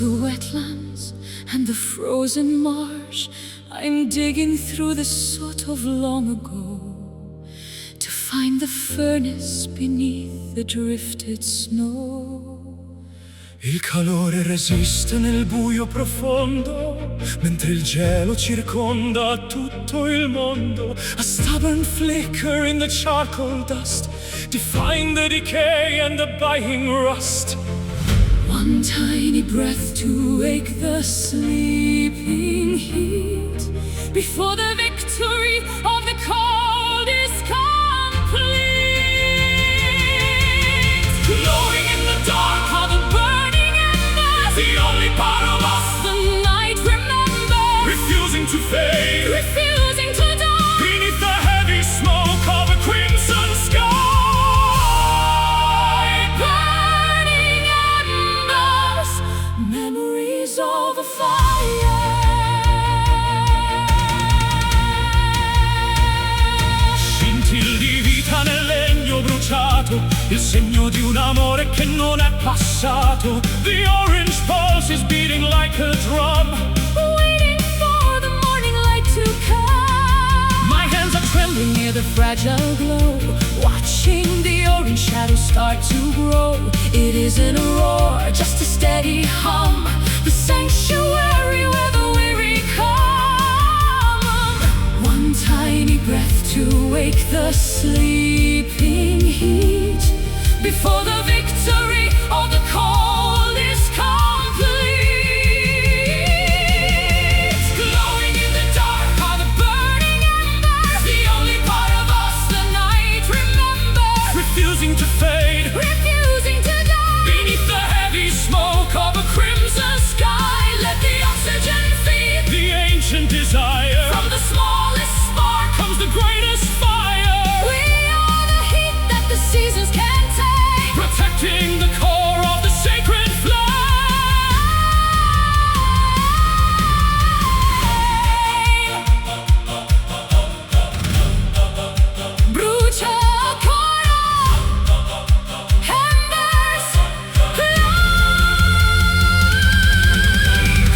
the wetlands and the frozen marsh, I'm digging through the soot of long ago to find the furnace beneath the drifted snow. Il calore resiste nel buio profondo, mentre il gelo circonda tutto il mondo. A stubborn flicker in the charcoal dust, defying the decay and the biting rust. One tiny breath to wake the sleeping heat before the victory of the cold is complete. Glowing in the dark are the burning embers, The only part of us the night remembers, refusing to fade, refusing to die beneath the heavy smoke of a crimson sky. Burning embers, memories of a fire. Scintille di vita nel legno bruciato, il segno di un amore che non è passato. The orange pulse is beating like a drum, Waiting for the morning light to come. my hands are Trembling near the fragile glow, watching the orange shadows start to grow. It isn't a roar, just a steady hum, the sanctuary where the weary come. One tiny breath to wake the sleeping heat before the victory of the cold is complete. Glowing in the dark are the burning embers, the only part of us the night remembers, refusing to fade refusing to die beneath the heavy smoke of a crimson sky. Let the oxygen feed the ancient desire. from the smallest spark Comes the greatest fire, we are the heat that the seasons can't take, protecting the core of the sacred flame. Brucia ancora, embers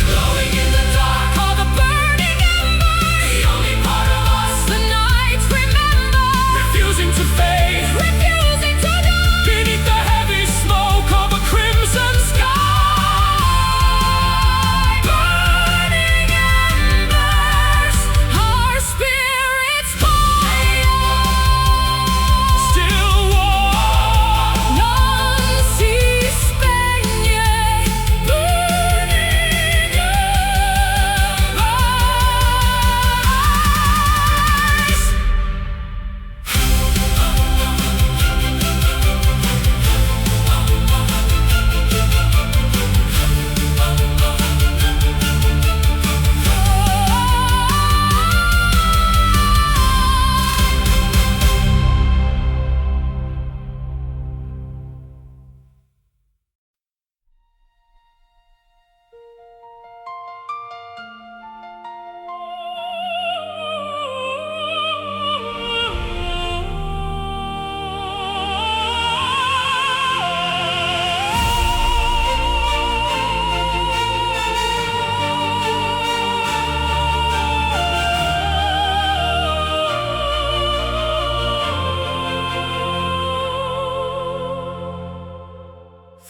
glowing in the dark are the burning embers, The only part of us the night remembers, refusing to fade refusing to die beneath the heavy smoke of a crimson sky. burning embers, our spirits fire. Still warm, Non si spegne, burning embers.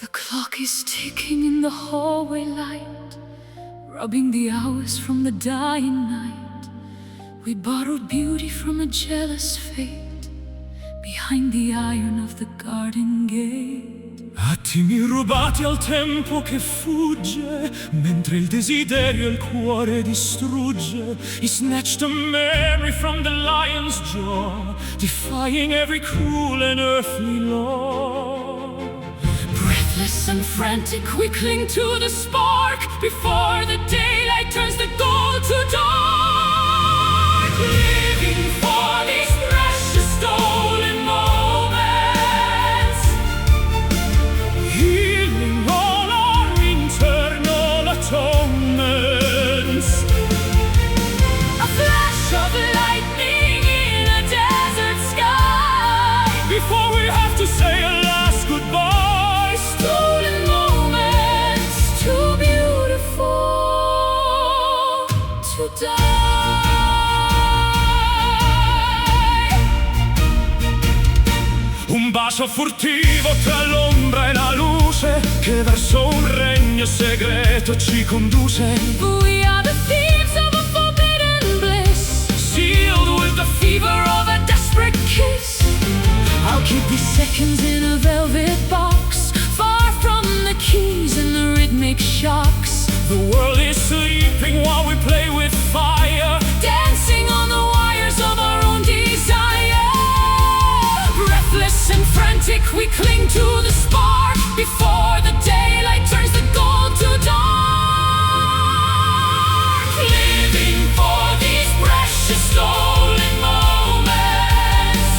The clock is ticking in the hallway light, rubbing the hours from the dying night. We borrowed beauty from a jealous fate behind the iron of the garden gate. attimi rubati al tempo che fugge, mentre il desiderio il cuore distrugge. He snatched a memory from the lion's jaw, defying every cruel and earthly law. Breathless and frantic, we cling to the spark before the daylight turns the gold to dark. Living for these precious stolen moments, Healing all our internal atonements. a flash of lightning in a desert sky. Before we have to say a last goodbye, Stolen moments to be to die. Un bacio furtivo tra l'ombra e la luce che verso un regno segreto ci conduce. We are the thieves of a forbidden bliss, Sealed with the fever of a desperate kiss. I'll keep these seconds in a velvet box, far from the keys and the rhythmic shocks. The world is sleeping while we play with fire, dancing on the wires of our own desire. Breathless and frantic, we cling to the spark before the daylight turns the gold to dark. Living for these precious stolen moments,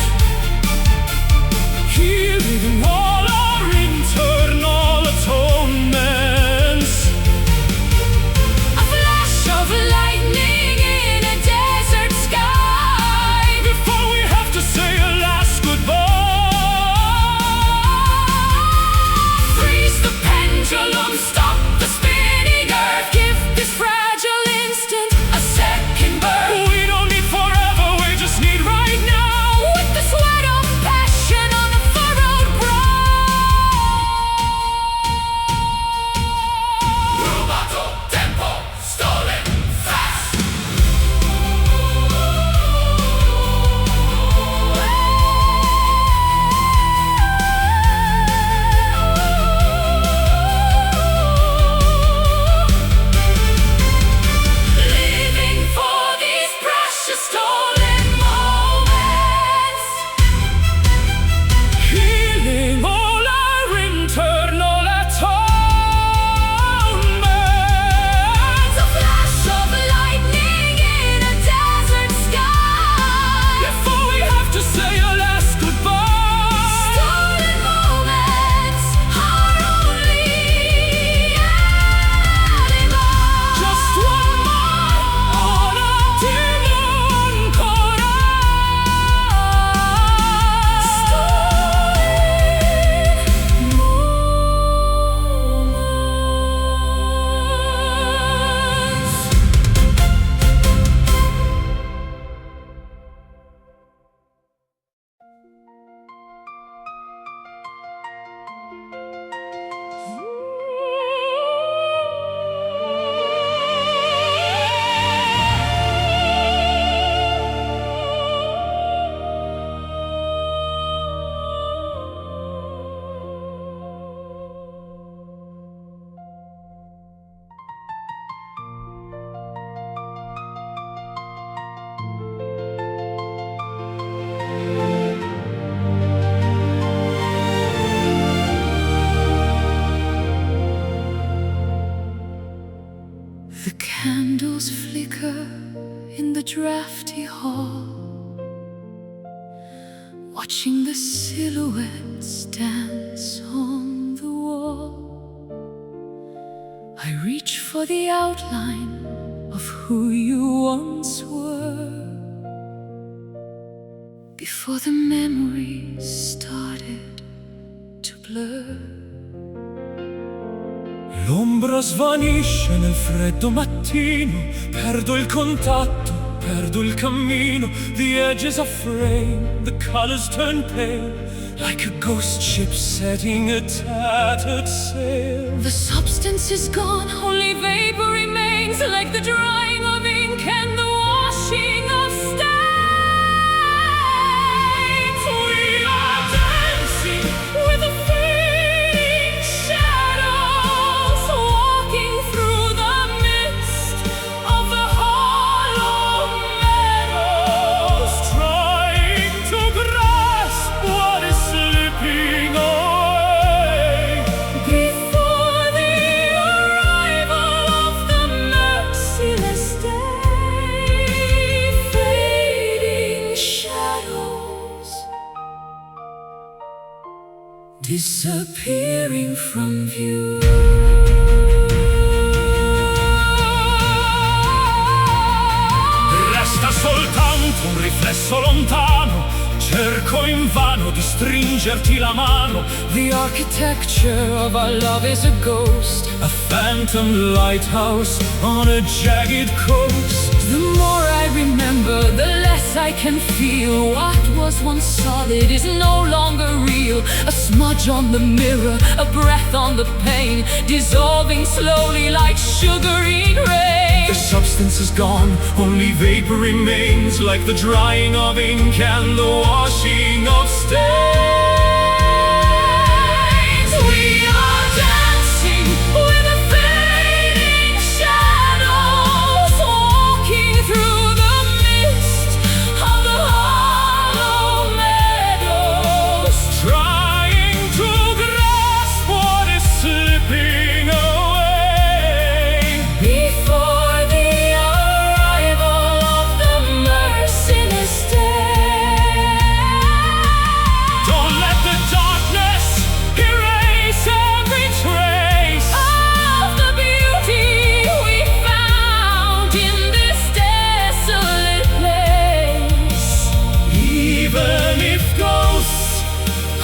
healing all our internal atonements. a flash of lightning in a desert sky, Before we have to say a last goodbye. freeze the pendulum, stop the spinning earth, give this fragile instant a second birth. We don't need forever, we just need right now. With the sweat of passion on a furrowed brow. Rubato tempo, stolen fast. Living for these precious stolen moments, Healing all our internal atonements. a flash of lightning in a desert sky. Before we have to say a last goodbye. Stolen moments are only alibi. Just one more on a ancora. The candles flicker in the drafty hall, watching the silhouettes dance on the wall. I reach for the outline of who you once were, before the memories started to blur. L'ombra svanisce nel freddo mattino, perdo il contatto, perdo il cammino. The edges are framed, the colors turn pale, like a ghost ship setting a tattered sail. The substance is gone, only vapor remains, like the drying of ink and the washing of stains. We are dancing With the fading shadows, walking through the midst of the hollow meadows, trying to grasp what is slipping away. before the arrival of the merciless day. Fading shadows, disappearing from view. Resta soltanto un riflesso lontano, Cerco invano di stringerti la mano. The architecture of our love is a ghost, a phantom lighthouse on a jagged coast. The more I remember, the less I can feel. What was once solid is no longer real. A smudge on the mirror, a breath on the pane, dissolving slowly like sugary rain. The substance is gone, only vapor remains, like the drying of ink and the washing of stains. We are dancing with the fading shadows, walking through the mist of the hollow meadows, trying to grasp what is slipping away before the arrival of the merciless day. Don't let the darkness erase every trace of the beauty we found in this desolate place. even if ghosts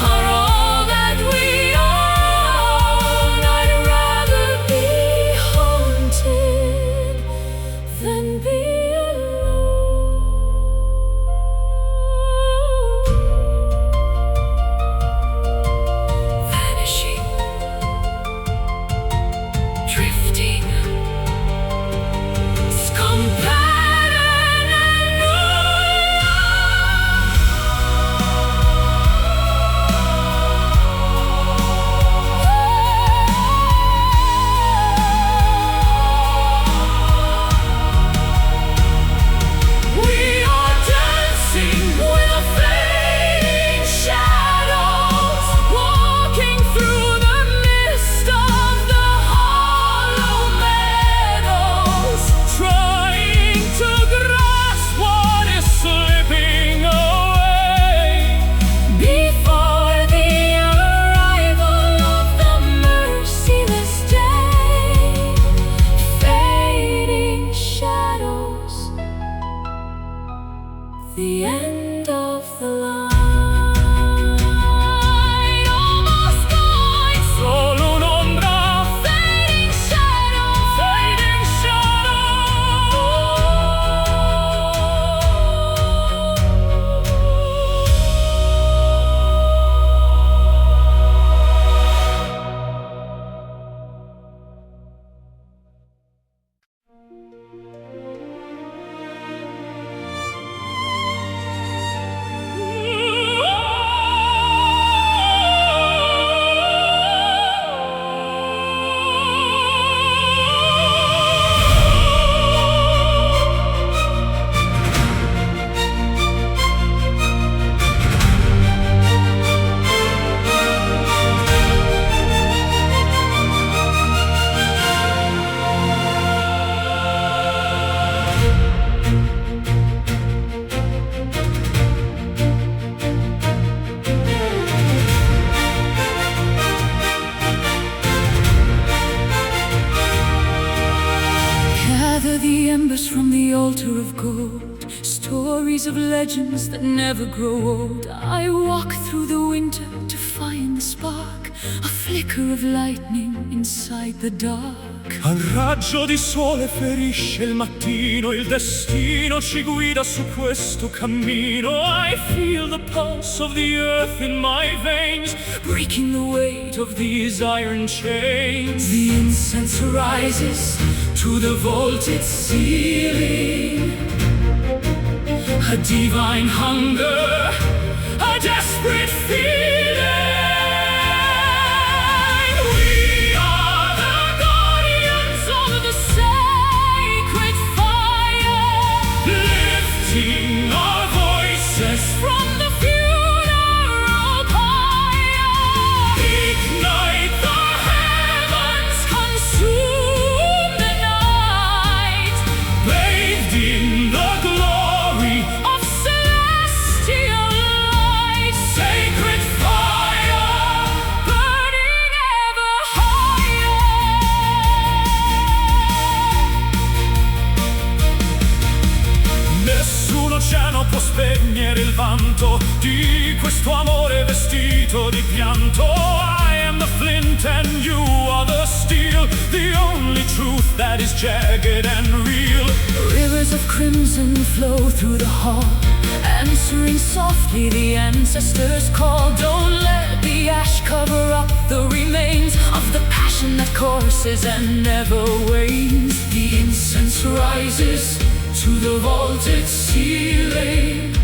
Are all that we own, I'd rather be haunted than be alone. Vanishing, drifting, we are dancing with the fading shadows, walking through the mist of the hollow meadows, trying to grasp what is slipping away before the arrival of the merciless day. Fading shadows, the end of the line. Almost gone, solo un'ombra, fading shadows, fading Gather the embers from the altar of gold, stories of legends that never grow old. I walk through the winter to find the spark, a flicker of lightning inside the dark. Un raggio di sole ferisce il mattino, il destino ci guida su questo cammino. I feel the pulse of the earth in my veins, Breaking the weight of these iron chains. the incense rises To the vaulted ceiling, a divine hunger, a desperate feeling. We are the guardians of the sacred fire, lifting our voices from the funeral pyre. ignite the heavens, Consume the night bathed in the glory of celestial light. sacred fire. spegnere il vanto di questo amore vestito di pianto. I am the flint and you are the steel, the only truth that is jagged and real. Rivers of crimson flow through the hall, answering softly the ancestors' call. Don't let the ash cover up the remains of the passion that courses and never wanes. The incense rises to the vaulted ceiling,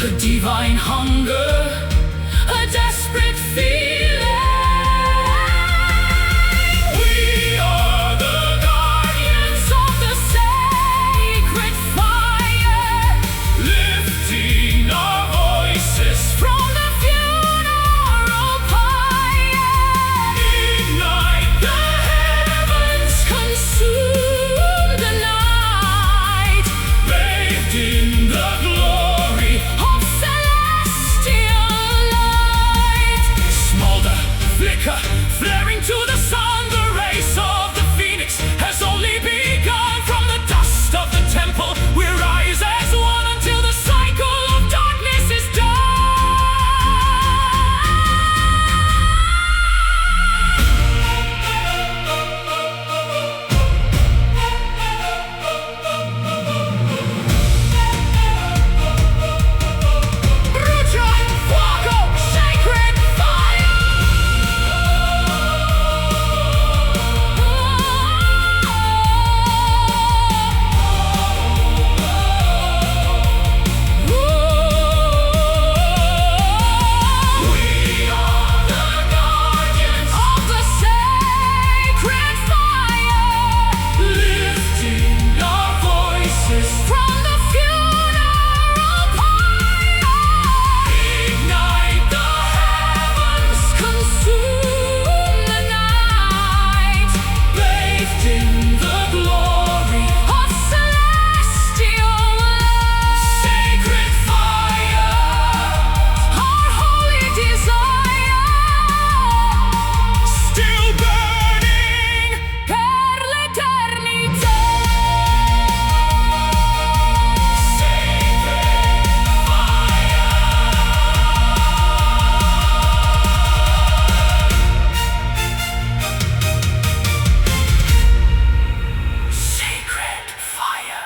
a divine hunger, a desperate feeling. We are the guardians of the sacred fire, lifting our voices from the funeral pyre. Ignite the heavens, consume the night, bathed in the glory of celestial light. Smolder, flicker, flaring to the sun, the race of the phoenix has only begun. From the dust of the temple we rise as one until the cycle of darkness is done. Brucia, fuoco, sacred fire. We are the guardians of the sacred fire, lifting our voices from the funeral pyre. Ignite the heavens, consume the night, bathed in the glory of celestial light. Sacred fire, our holy desire, still burning per l'eternità. Sacred fire.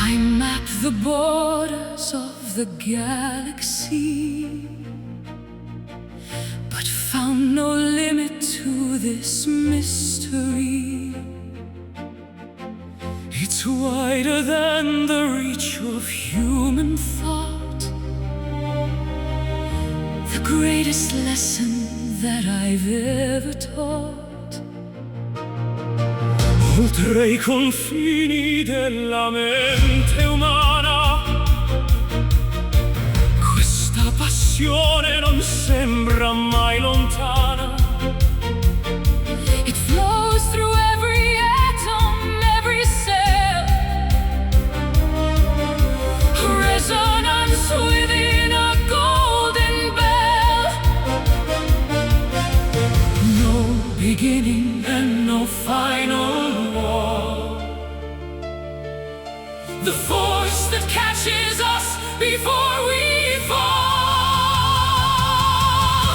I map the borders of the galaxy, but found no limit to this mystery. It's wider than the reach of human thought, the greatest lesson that I've ever taught. Oltre i confini della mente umana, questa passione non sembra mai lontana. It flows through every atom, every cell, resonance within a golden bell. No beginning and no final war. The force that catches us before we fall,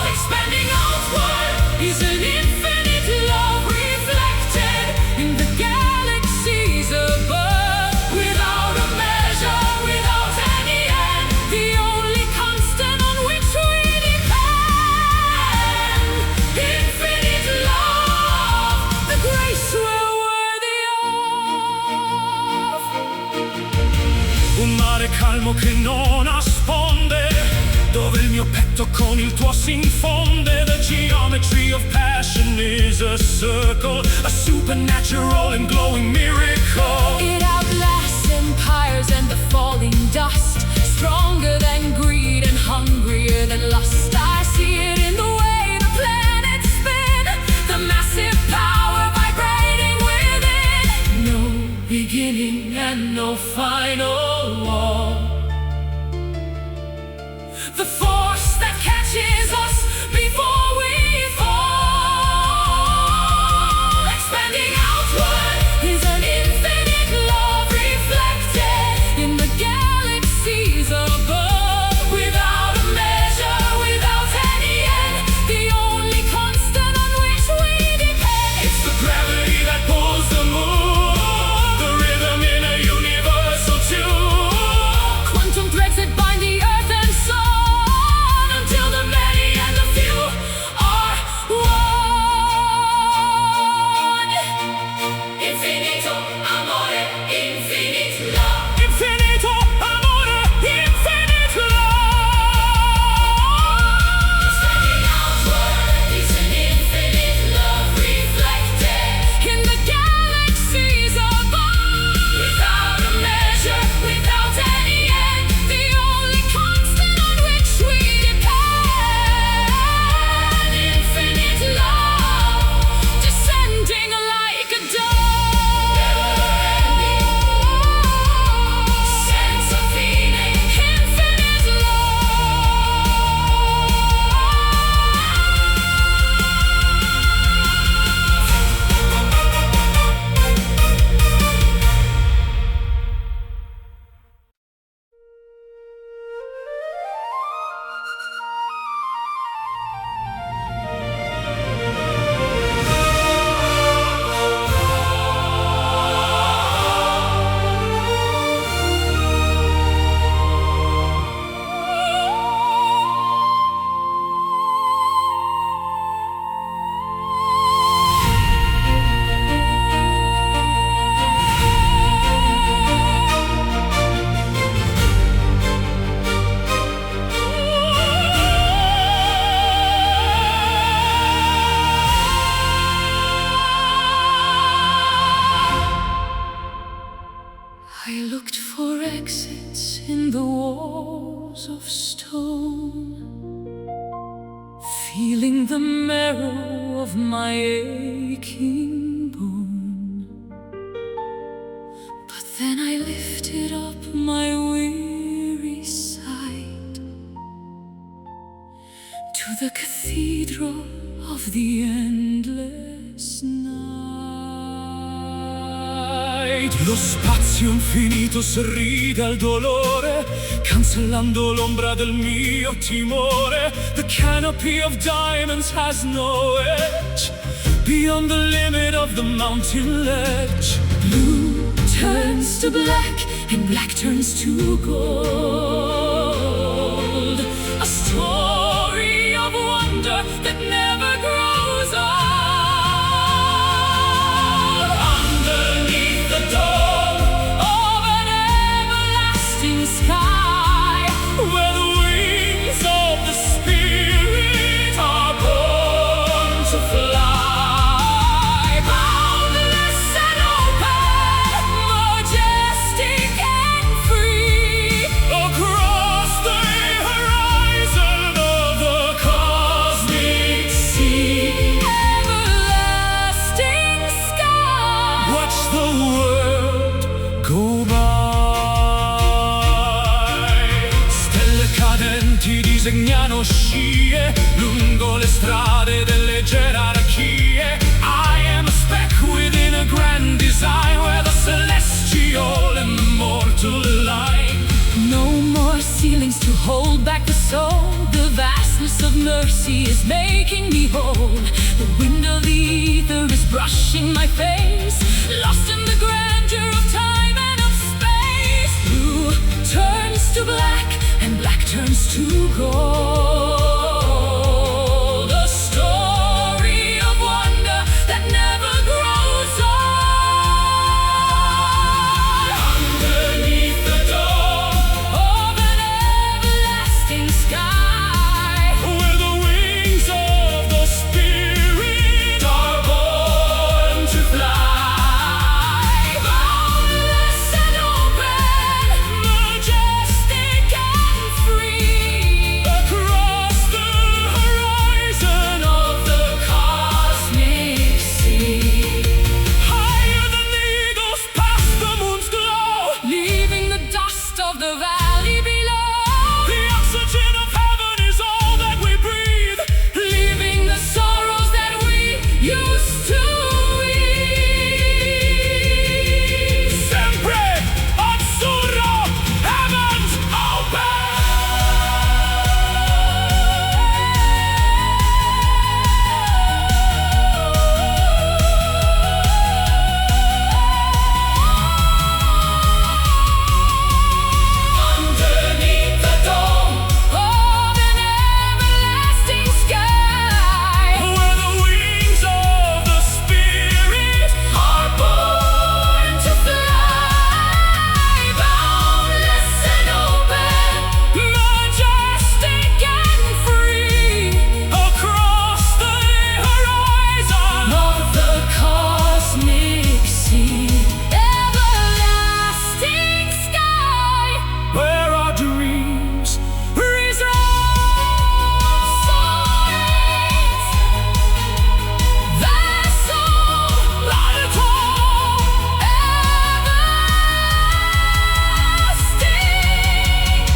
expanding outward, is an infinite love reflected in the galaxies above. Without a measure, without any end, the only constant on which we depend. Infinite love, the grace we're worthy of. Un mare calmo che non nasconde, dove il mio petto con il tuo si infonde. The geometry of passion is a circle, a supernatural and glowing mirror. marrow of my aching bone. But then I lifted up my weary sight to the cathedral of the endless night. Lo spazio infinito sorride al dolore, cancellando l'ombra del mio timore. The canopy of diamonds has no edge beyond the limit of the mountain ledge. Blue turns to black and black turns to gold. A story of wonder that never grows old. Underneath the dome of an everlasting sky, Where the wings of the Spirit are born to fly. boundless and open, majestic and free, Across the horizon of the cosmic sea. everlasting sky. Watch the world go by. Stelle cadenti disegnano scie lungo le strade delle gerarchie. I am a speck within a grand design, where the celestial immortal line. No more ceilings to hold back the soul. The vastness of mercy is making me whole. The wind of the ether is brushing my face, lost in the grandeur of time and of space. Blue turns to black and black turns to gold. A story of wonder that never grows old. Underneath the dome, Of an everlasting sky, where the wings of the Spirit are born to fly. boundless and open, majestic and free, Across the horizon of the cosmic sea, higher than the eagles past the moon's glow. leaving the dust of the valley below, The oxygen of heaven is all that we breathe. leaving the sorrows that we used to ease. Sempre azzurro, heavens Underneath the dome of an everlasting sky, where the wings of the Spirit are born to fly. Boundless and open, majestic and free, across the horizon. of the cosmic sea, everlasting sky, Where our dreams soaring, vessel, Baritone, everlasting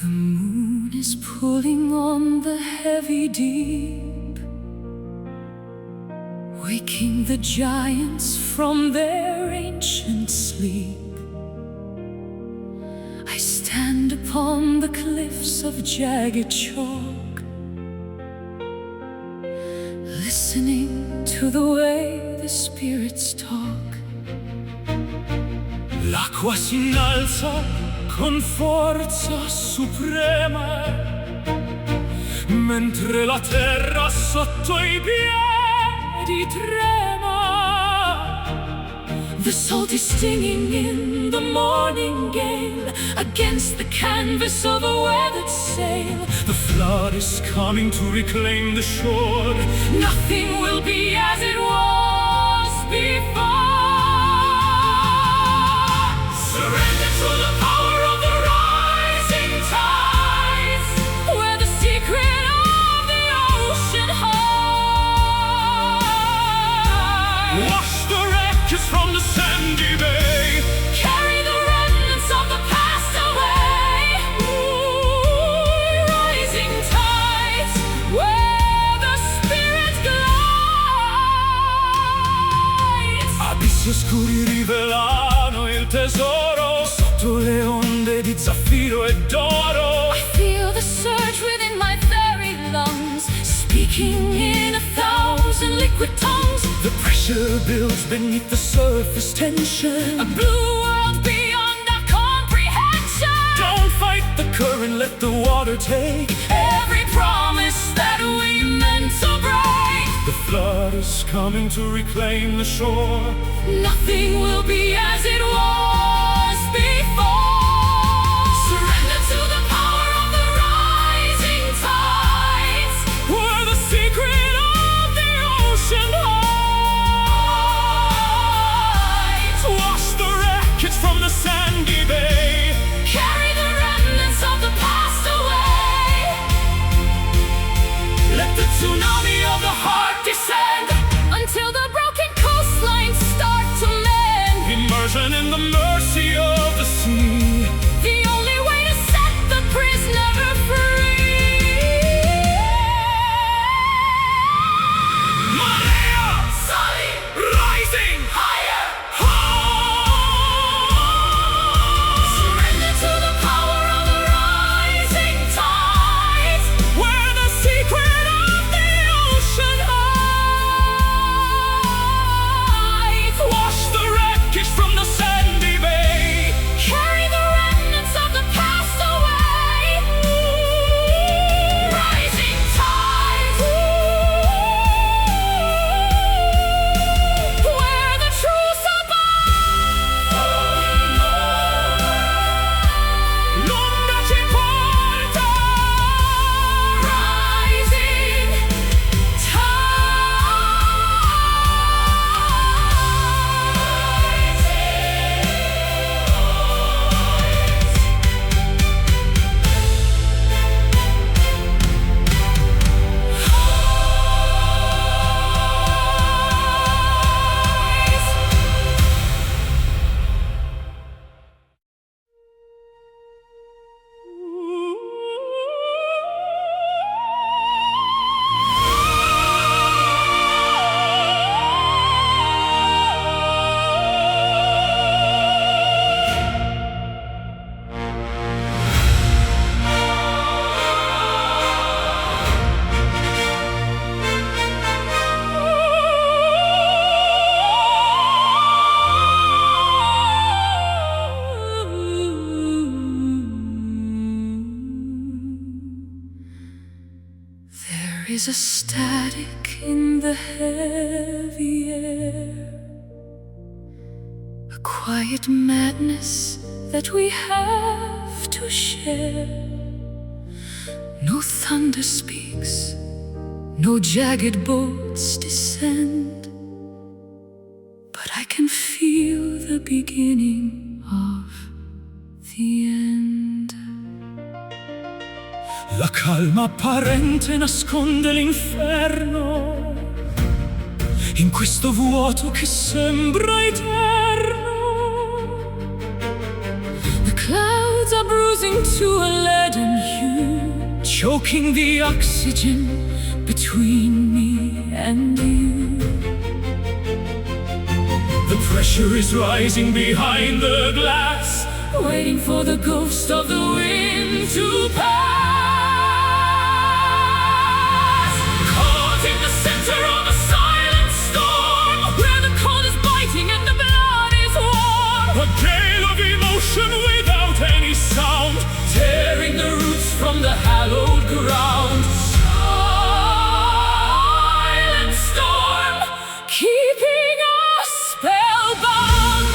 The moon is pulling on the heavy deep, waking the giants from their ancient sleep. I stand upon the the cliffs of jagged chalk, listening to the way the spirits talk. L'acqua si innalza con forza suprema, mentre la terra sotto i piedi trema. The salt is stinging in the morning gale against the canvas of a weathered sail. The flood is coming to reclaim the shore. Nothing will be as it was before. Surrender to the power of the rising tides, where the secret of the ocean hides. Wash the wreckage from the sandy bay, carry the remnants of the past away. Ooh, rising tides, where the spirit glides. abissi oscuri rivelano il tesoro, sotto le onde di zaffiro e d'oro. I feel the surge within my very lungs, speaking in 1,000 liquid tongues. The pressure builds beneath the surface tension, A blue world beyond our comprehension. don't fight the current, let the water take Every promise that we meant to break. The flood is coming to reclaim the shore. Nothing will be as it was before. Surrender to the power of the rising tides, Where the secret of the ocean hides. Wash the wreckage from the sandy bay, carry the remnants of the past away. let the tsunami of the heart descend. Until the broken coastlines start to mend. Immersion in the mercy of the sea, The only way to set the prisoner free. Marea, Sully, rising higher. high. Surrender to the power of the rising tides, Where the secret of the ocean hides. Wash the wreckage from the sandy bay, carry the remnants of the past away. Rising tides, where the truth l'onda ci porta. rising There is a static in the heavy air, a quiet madness that we have to share. No thunder speaks, no jagged bolts descend, but I can feel the beginning of the end. La calma apparente nasconde l'inferno, in questo vuoto che sembra eterno. The clouds are bruising to a leaden hue, choking the oxygen between me and you. The pressure is rising behind the glass, waiting for the ghost of the wind to pass. Caught in the center of a silent storm, where the cold is biting and the blood is warm. A gale of emotion without any sound, tearing the roots from the hallowed ground. Silent storm, keeping us spellbound.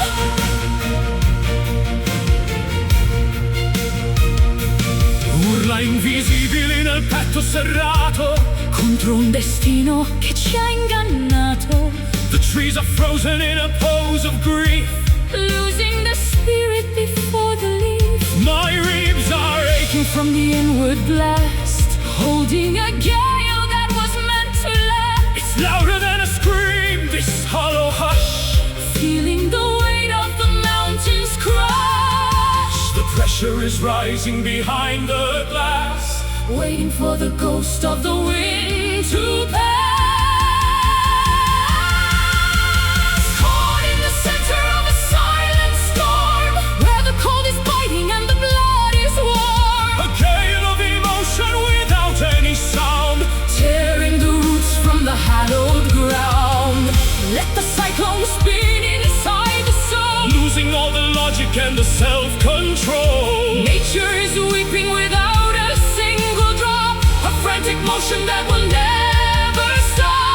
urla invisibili nel petto serrato, contro un destino che ci ha ingannato. The trees are frozen in a pose of grief, losing the spirit before the leaf. my ribs are aching from the inward blast, holding a gale that was meant to last. It's louder than a scream, this hollow hush, feeling the weight of the mountains crush. The pressure is rising behind the glass, waiting for the ghost of the wind to pass. Caught in the center of a silent storm, where the cold is biting and the blood is warm. a gale of emotion without any sound, tearing the roots from the hallowed ground. Let the cyclone spin inside the soul, losing all the logic and the self-control. Nature is weeping without a single drop, a frantic motion that will never stop.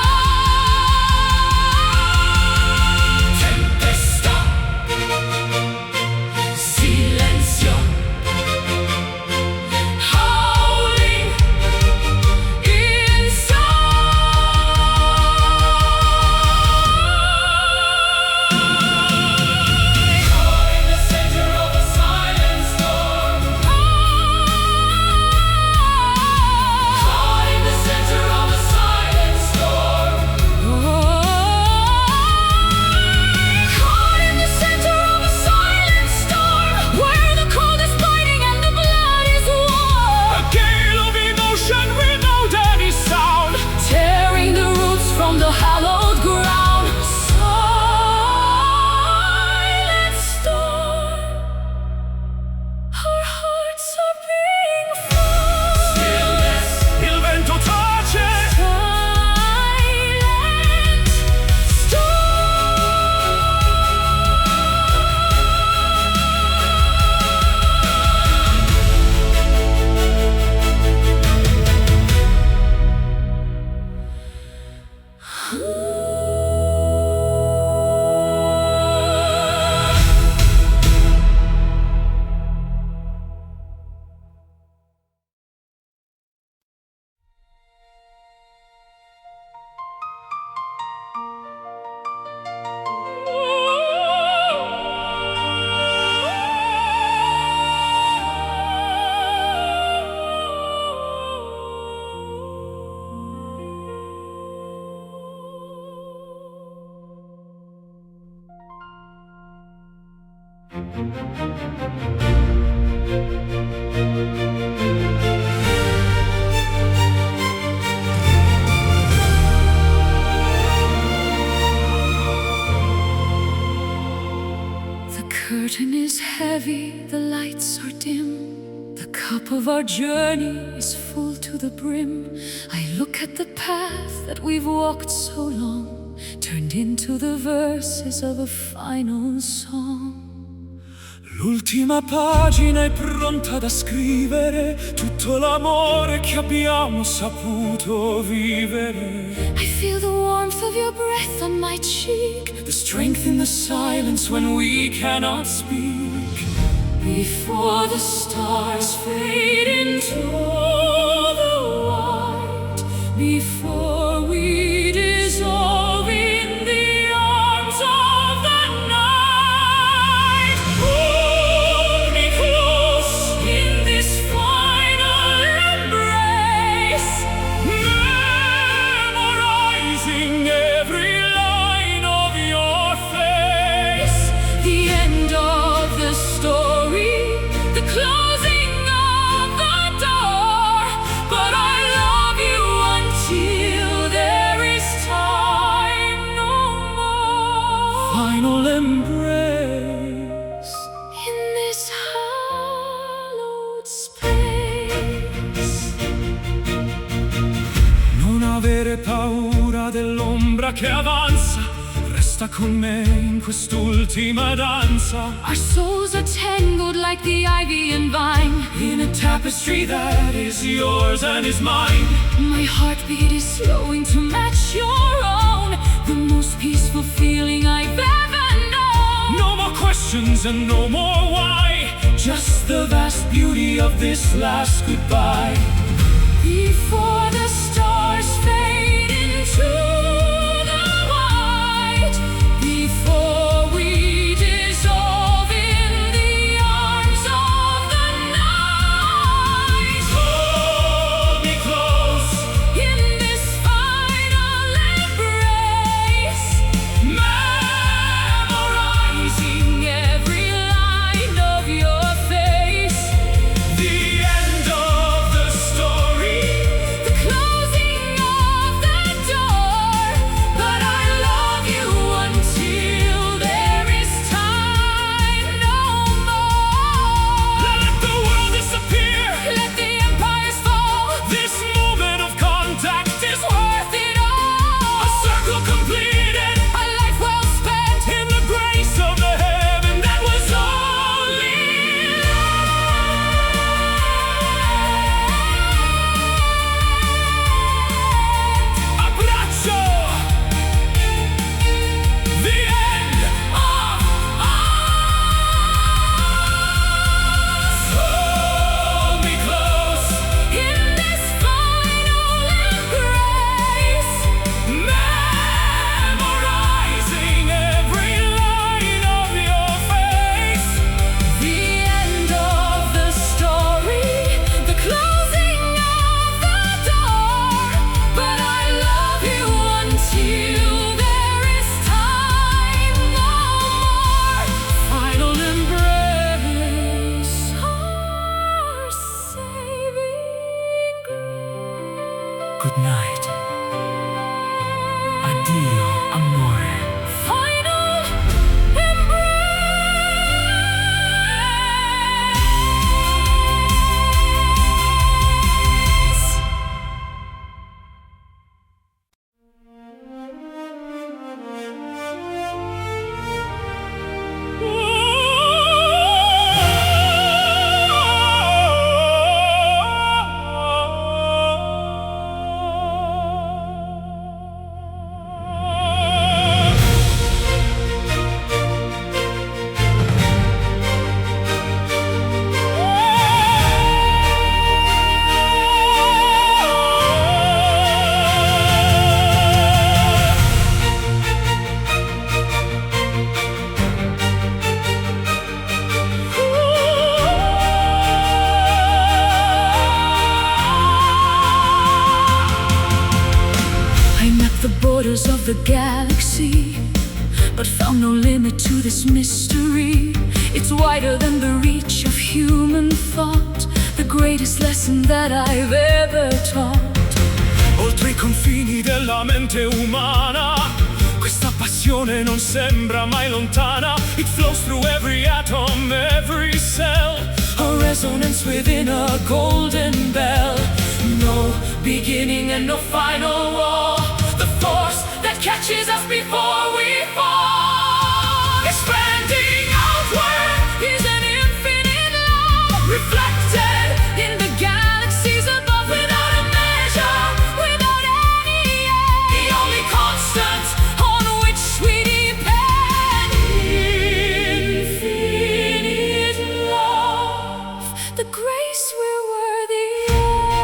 Tempesta, silenzio, howling inside. Caught in the center of a silent storm. Caught in the center of a silent storm. Caught in the center of a silent storm, where the cold is biting and the blood is warm. A gale of emotion without any sound, tearing the roots from the hallowed ground. Silent storm, our hearts are being formed. stillness, il vento tace, Silent The curtain is heavy, the lights are dim. The cup of our journey is full to the brim. I look at the path that we've walked so long, turned into the verses of a final song. l'ultima pagina è pronta da scrivere tutto l'amore che abbiamo saputo vivere. I feel the warmth of your breath on my cheek, The strength in the silence when we cannot speak. before the stars fade into the white, before we dissolve in the arms of the night. Hold me close in this final embrace, Memorizing every line of your face. the end of the story, the closing of the door. l'ora che avanza, resta con me in quest'ultima danza. Our souls are tangled like the ivy and vine, in a tapestry that is yours and is mine. My heartbeat is slowing to match your own, the most peaceful feeling I've ever known. No more questions and no more why, just the vast beauty of this last goodbye. Before the stars fade into the white, before we dissolve in the arms of the night, hold me close in this final embrace, memorizing every line of your face. The end of the story, The closing of the door, but I love you until there is time no more. let the world disappear. Let the empires fall, This moment of contact is worth it all. a circle completed A life well spent, in the grace of the heaven that was only abbraccio. The end of us. Hold me close, in this final embrace, memorizing every line of your face. the end of the story, the closing of the door, but I love you until there is time no more. Final embrace, our saving grace. Good night. Addio, amore. Final embrace. I'm at the borders of the galaxy, but found no limit to this mystery. It's wider than the reach of human thought, the greatest lesson that I've ever taught. Oltre i confini della mente umana, questa passione non sembra mai lontana. It flows through every atom, every cell, a resonance within a golden bell. No beginning and no final wall, the force that catches us before we fall. Expanding outward Is an infinite love reflected in the galaxies above, without a measure, without any end. the only constant. On which we depend. Infinite Love, the grace we're worthy of.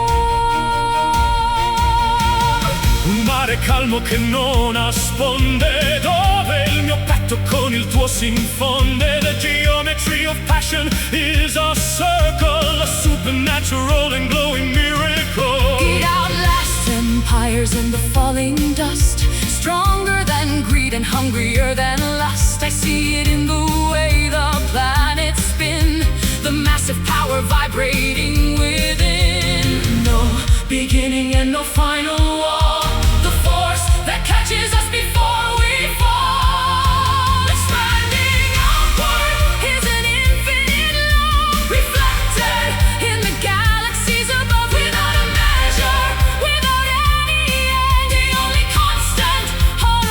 Un mare calmo che non nasconde, dove il mio petto con il tuo si infonde. The geometry of passion is a circle, a supernatural and glowing miracle. It outlasts empires in the falling dust, stronger than greed and hungrier than lust. I see it in the way the planets spin, the massive power vibrating within. No beginning and no final wall, The force that catches us before we fall. Expanding outward is an infinite love, reflected in the galaxies above, without a measure, without any end. The only constant on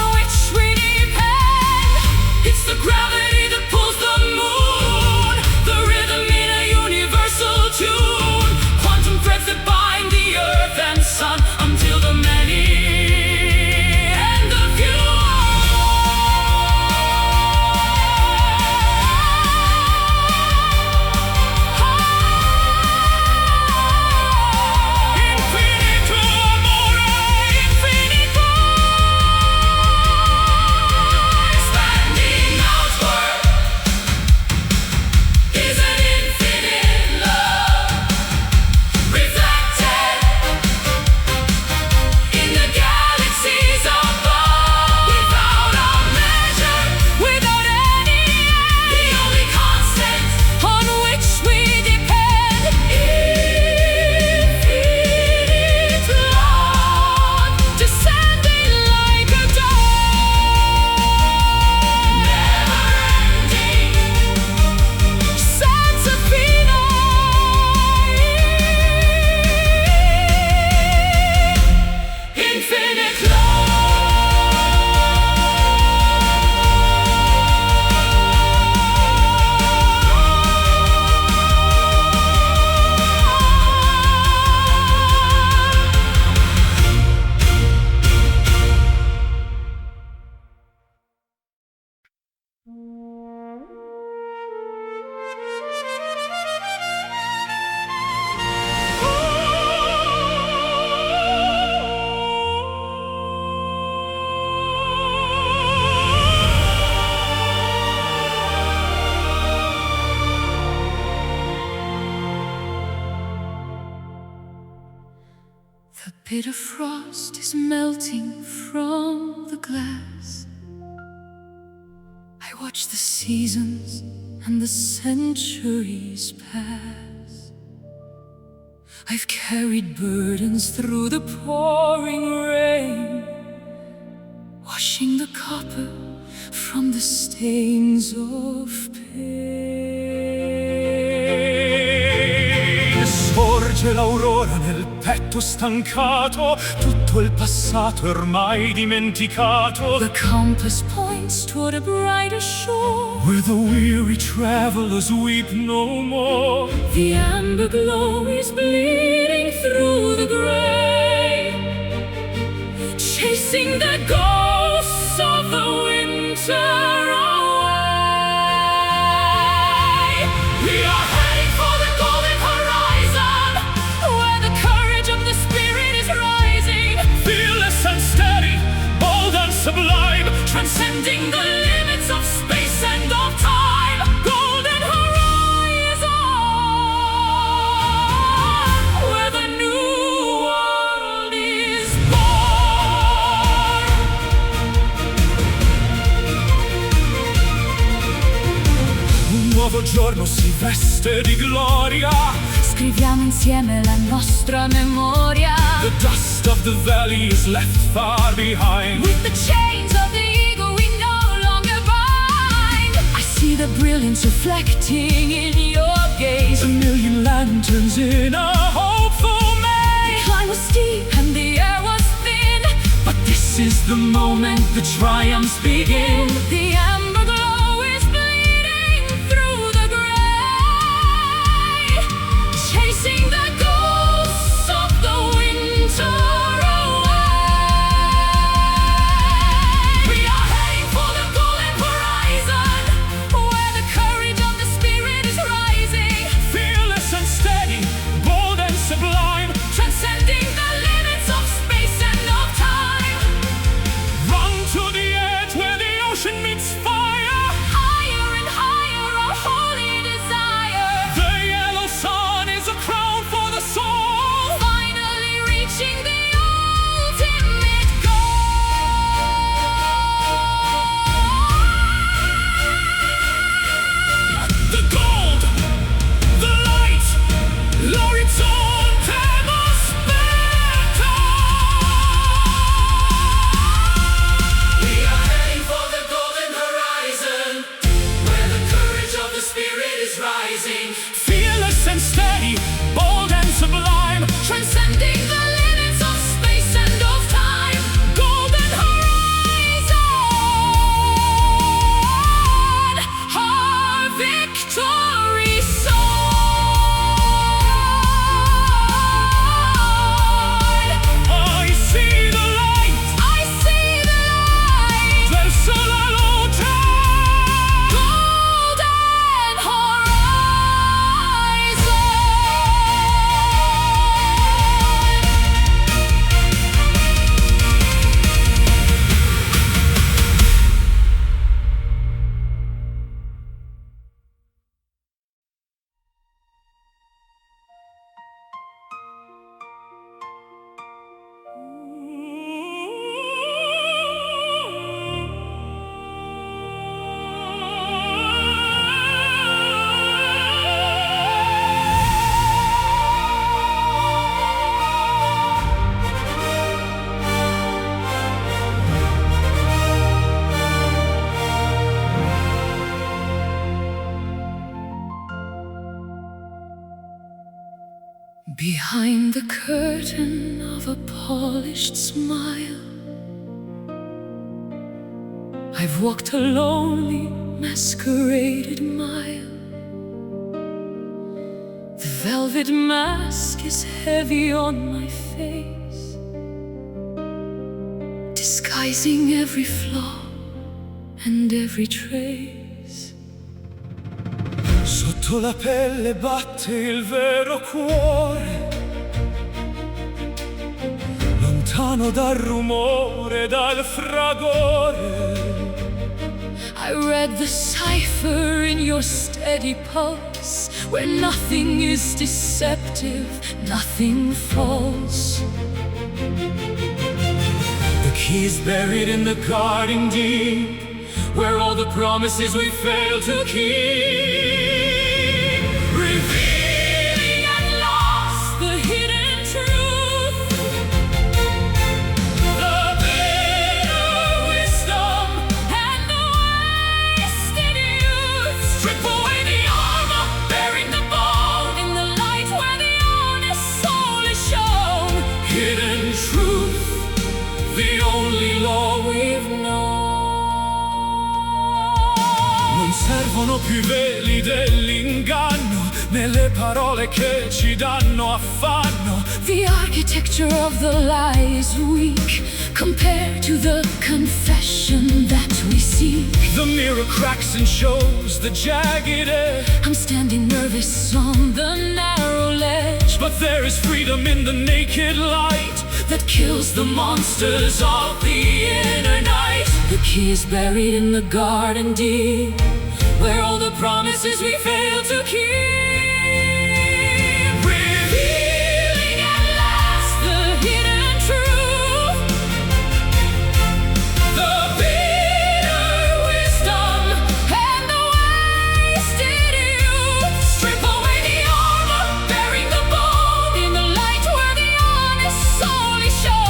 The bitter frost is melting from the glass. I watch the seasons and the centuries pass. I've carried burdens through the pouring rain, washing the copper from the stains of pain. Sorge l'aurora nel petto stancato, tutto il passato è ormai dimenticato. The compass points toward a brighter shore, where the weary travelers weep no more. The amber glow is bleeding through the gray, chasing the ghosts of the winter away. We are heading for the golden horizon, where the courage of the spirit is rising. Fearless and steady, bold and sublime, Transcending the limits of space and of time. Golden horizon, where the new world is born. Un nuovo giorno si veste di gloria. Scriviamo insieme la nostra memoria. The dust of the valley is left far behind. With the chains of the ego we no longer bind. I see the brilliance reflecting in your gaze. A million lanterns in a hopeful maze. The climb was steep and the air was thin, But this is the moment the triumphs begin. the amber glow is bleeding through the gray, chasing the ghosts of the winter away. We are heading for the golden horizon, where the courage of the spirit is rising. Fearless and steady, bold and sublime, Transcending the limits of space and of time. run to the edge where the ocean meets fire. Higher and higher, our holy desire. The yellow sun is a crown for the soul. Finally reaching the ultimate goal. The gold, the light, l'orizzonte m'aspetta. We are heading for the golden horizon, where the courage of the spirit is rising. Fearless and steady, bold and sublime, Transcending the limits of space and of time. Golden horizon, our victory sword. I see the light, I see the light. verso la luce. Golden Behind the curtain of a polished smile, I've walked a lonely, masqueraded mile. The velvet mask is heavy on my face, disguising every flaw and every trace. Sotto la pelle batte il vero cuore, lontano dal rumore, dal fragore. I read the cipher in your steady pulse, where nothing is deceptive, nothing false. The key's buried in the garden deep, where all the promises we fail to keep, revealing at last the hidden truth, the bitter wisdom And the wasted youth. strip away the armor, bearing the bone In the light where the honest soul is shown. hidden truth, the only law we've known. Non servono più i veli dell'inganno, né le parole che ci danno affanno. The architecture of the lie is weak compared to the confession that we seek. The mirror cracks and shows the jagged edge, I'm standing nervous on the narrow ledge but there is freedom in the naked light that kills the monsters of the inner night. The key is buried in the garden deep, where all the promises we fail to keep, revealing at last the hidden truth, the bitter wisdom and the wasted youth. strip away the armor, bearing the bone In the light where the honest soul is shown.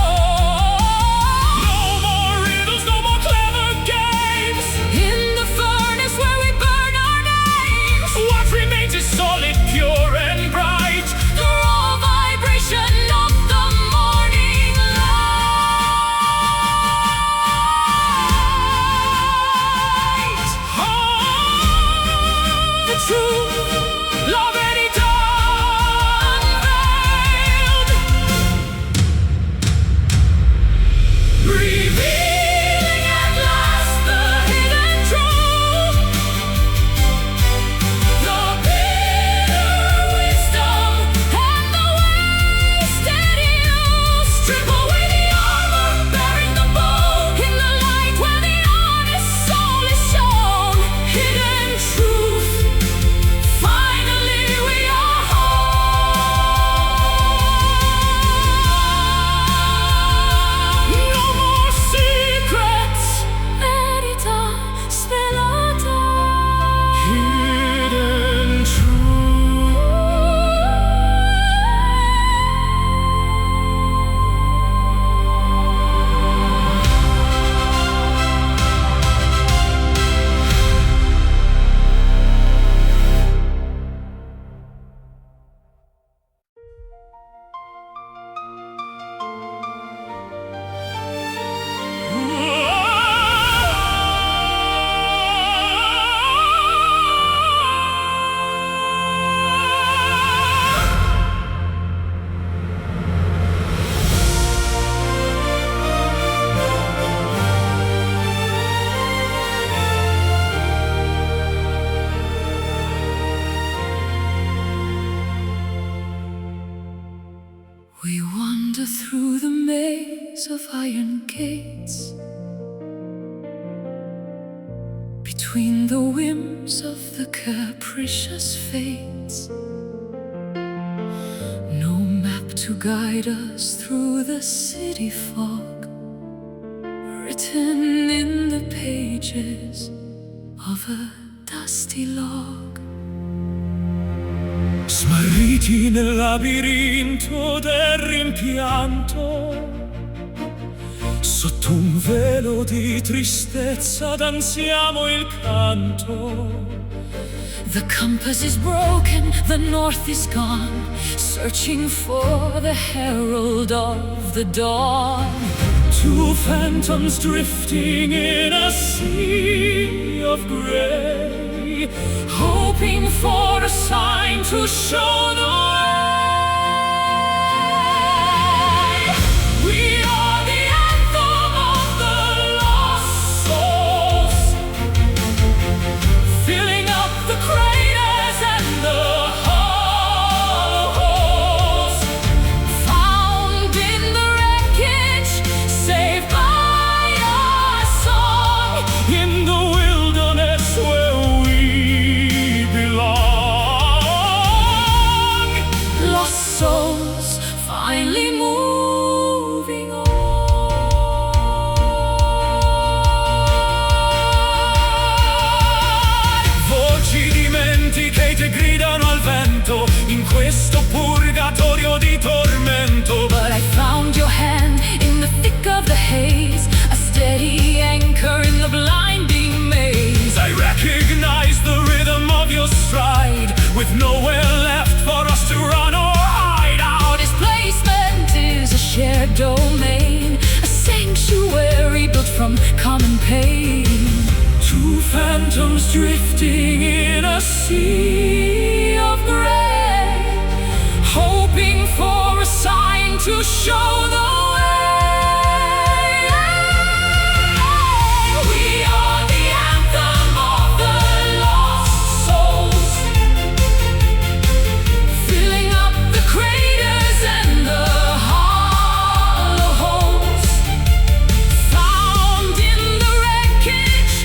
no more riddles, no more clever games. In the furnace where we burn our names, What remains is solid, pure and bright, the raw vibration of the morning light. the truth, la verità unveiled, revealing at last the hidden truth, the bitter wisdom And the wasted youth. strip away the armor, bearing the bone In the light where the honest soul is shown. hidden truth. Finally we are home. No more secrets, Verità svelata. hidden truth. We wander through the maze of iron gates, between the whims of the capricious fates. No map to guide us through the city fog, written in the pages of a dusty log. Smarriti nel labirinto del rimpianto, sotto un velo di tristezza danziamo il canto. The compass is broken, the north is gone, searching for the herald of the dawn. Two phantoms drifting in a sea of gray, Hoping for a sign to show the way. we are the anthem of the lost souls, Filling up the craters and the hollows, found in the wreckage, saved by our song. in the wilderness where we belong. vento. But I found your hand in the thick of the haze, a steady anchor in the blinding maze. I recognize the rhythm of your stride, with nowhere left for us to run or hide. Our displacement is a shared domain, a sanctuary built from common pain. Two phantoms drifting in a sea of gray, hoping for a sign to show the way. We are the anthem of the lost souls, filling up the craters and the hollow holes, found in the wreckage,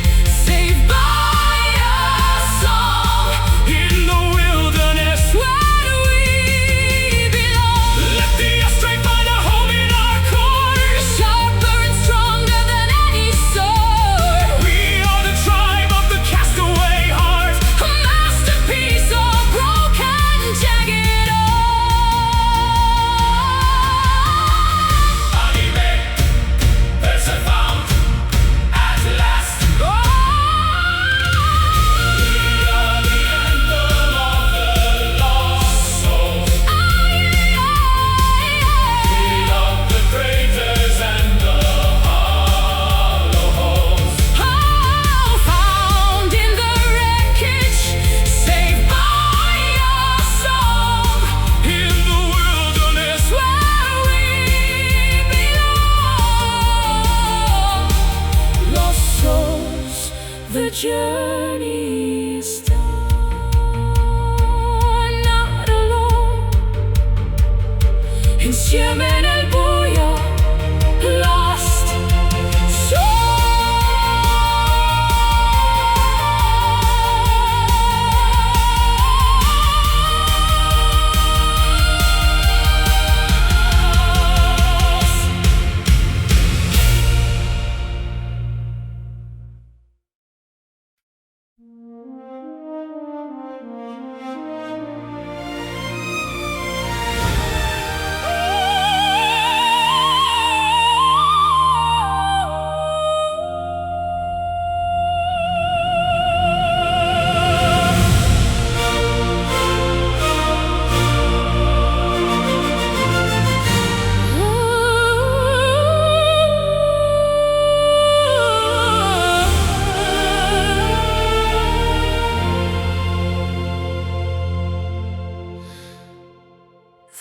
saved by a song, in the wilderness where we belong. let the astray find a home in our core. Sharper and stronger than any sword, We are the tribe of the castaway heart. a masterpiece of broken, jagged art. Anime, there's a found at last. We are the anthem of the lost souls, fill up the craters and the hollow holes, Found in the wreckage, saved by a song, in the wilderness where we belong. Lost souls, the journey is done, not alone. Insieme nel buio, lost souls.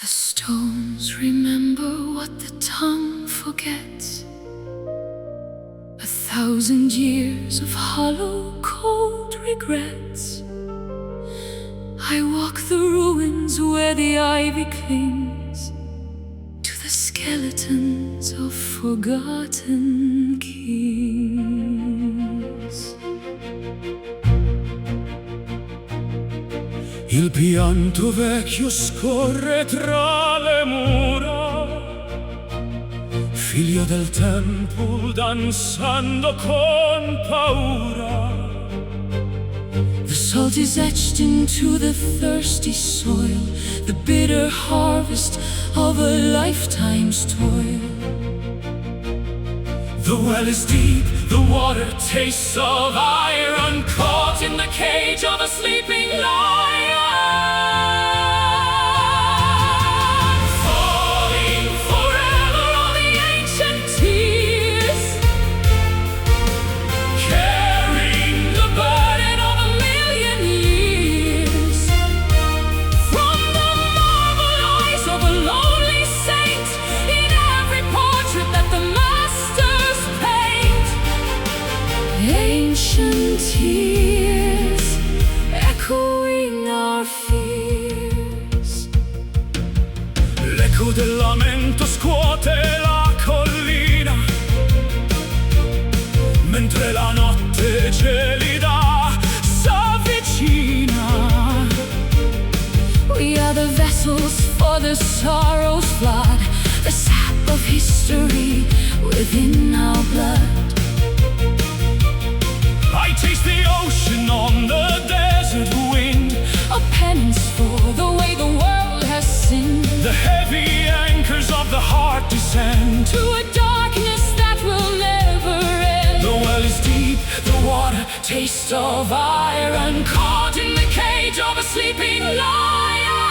The stones remember what the tongue forgets. 1,000 years of hollow, cold regrets. I walk the ruins where the ivy clings to the skeletons of forgotten kings. Il pianto vecchio scorre tra le mura, figlio del tempo danzando con paura. The salt is etched into the thirsty soil, the bitter harvest of a lifetime's toil. The well is deep, the water tastes of iron, caught in the cage of a sleeping lion. Falling forever on the ancient tears, Carrying the burden of a million years. From the marble eyes of a lonely saint, in every portrait that the masters paint, ancient tears echoing our fears. L'eco del lamento scuote la collina, mentre la notte gelida s'avvicina. We are the vessels for the sorrow's flood, the sap of history within our blood. I taste the ocean on the desert wind, A penance for the way the world has sinned. the heavy anchors the heart descend to a darkness that will never end. The well is deep, the water taste of iron, Caught in the cage of a sleeping lion.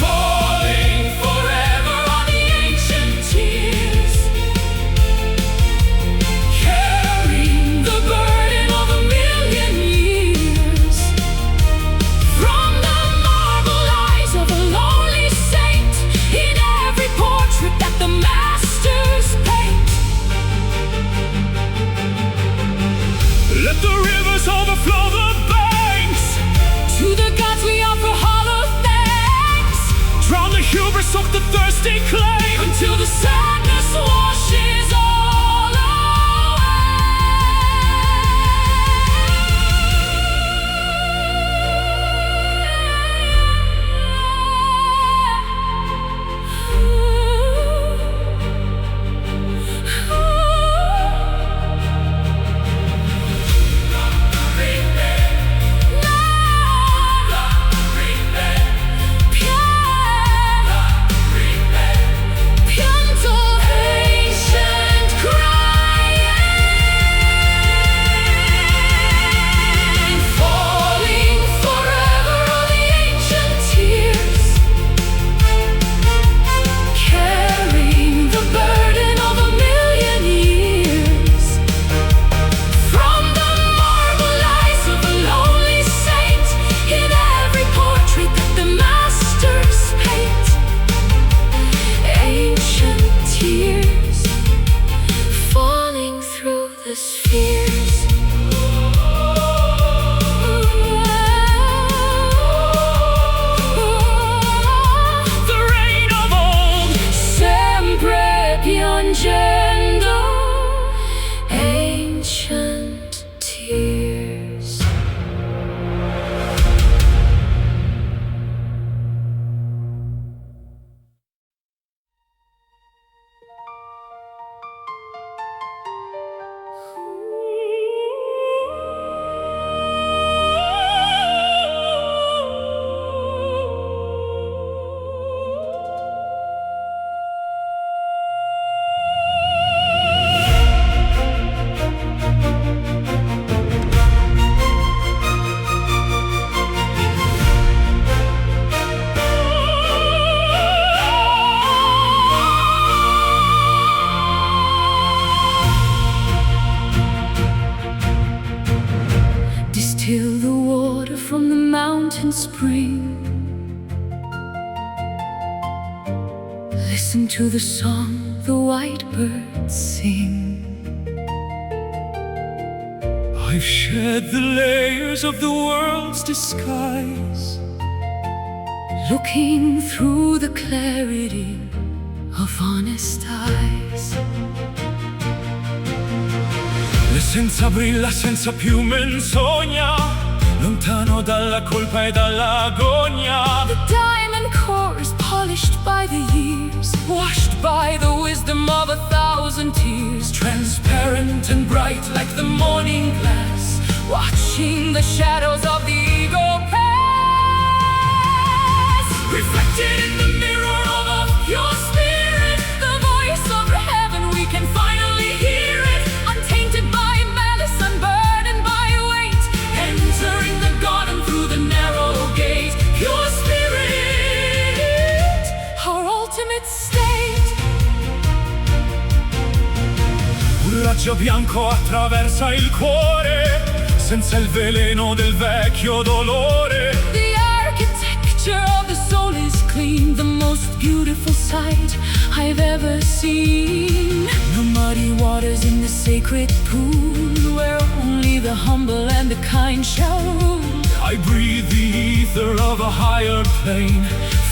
falling forever on the ancient tears, Carrying the burden of a million years. From the marble eyes of a lonely saint, in every portrait that the masters paint. let the rivers overflow the banks, To the gods we offer hollow thanks, drown the hubris, soak the thirsty clay, until the sadness washes all Falling forever on the ancient tears, carrying the burden of a million years. From the marble eyes of a lonely saint, in every portrait that the masters paint. Ancient tears, falling through the spheres. the rain of old, Sempre piangendo, ancient tears. Distill the water from the mountain spring. Listen to the song the white birds sing. I've shed the layers of the world's disguise, Looking through the clarity of honest eyes. l'essenza brilla senza più menzogna, lontano dalla colpa e dall'agonia. The diamond core is polished by the years, washed by the wisdom of 1,000 tears. Transparent and bright like the morning glass, Watching the shadows of the ego pass. reflected in the mirror of a Your spirit, the voice of heaven, we can finally hear it. Untainted by malice, unburdened by weight, entering the garden through the narrow gate. Your spirit, our ultimate state. Un raggio bianco attraversa il cuore, senza il veleno del vecchio dolore. The architecture of the soul is clean, the most beautiful sight I've ever seen. No Muddy waters in the sacred pool, where only the humble and the kind shall rule. I breathe the ether of a higher plane,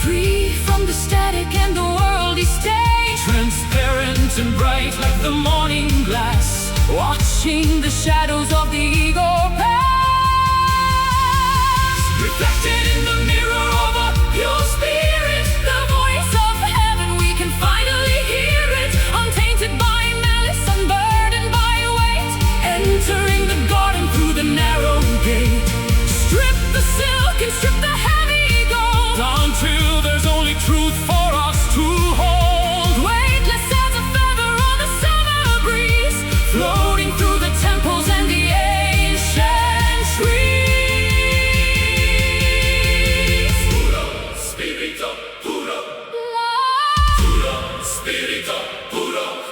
Free from the static and the worldly state. transparent and bright like the morning glass, Watching the shadows of the ego pass. reflected in the mirror of a Your spirit, the voice of heaven, we can finally hear it. Untainted by malice, unburdened by weight, entering the garden through the narrow gate. strip the silk and strip the heavy gold. Down till there's only spirito puro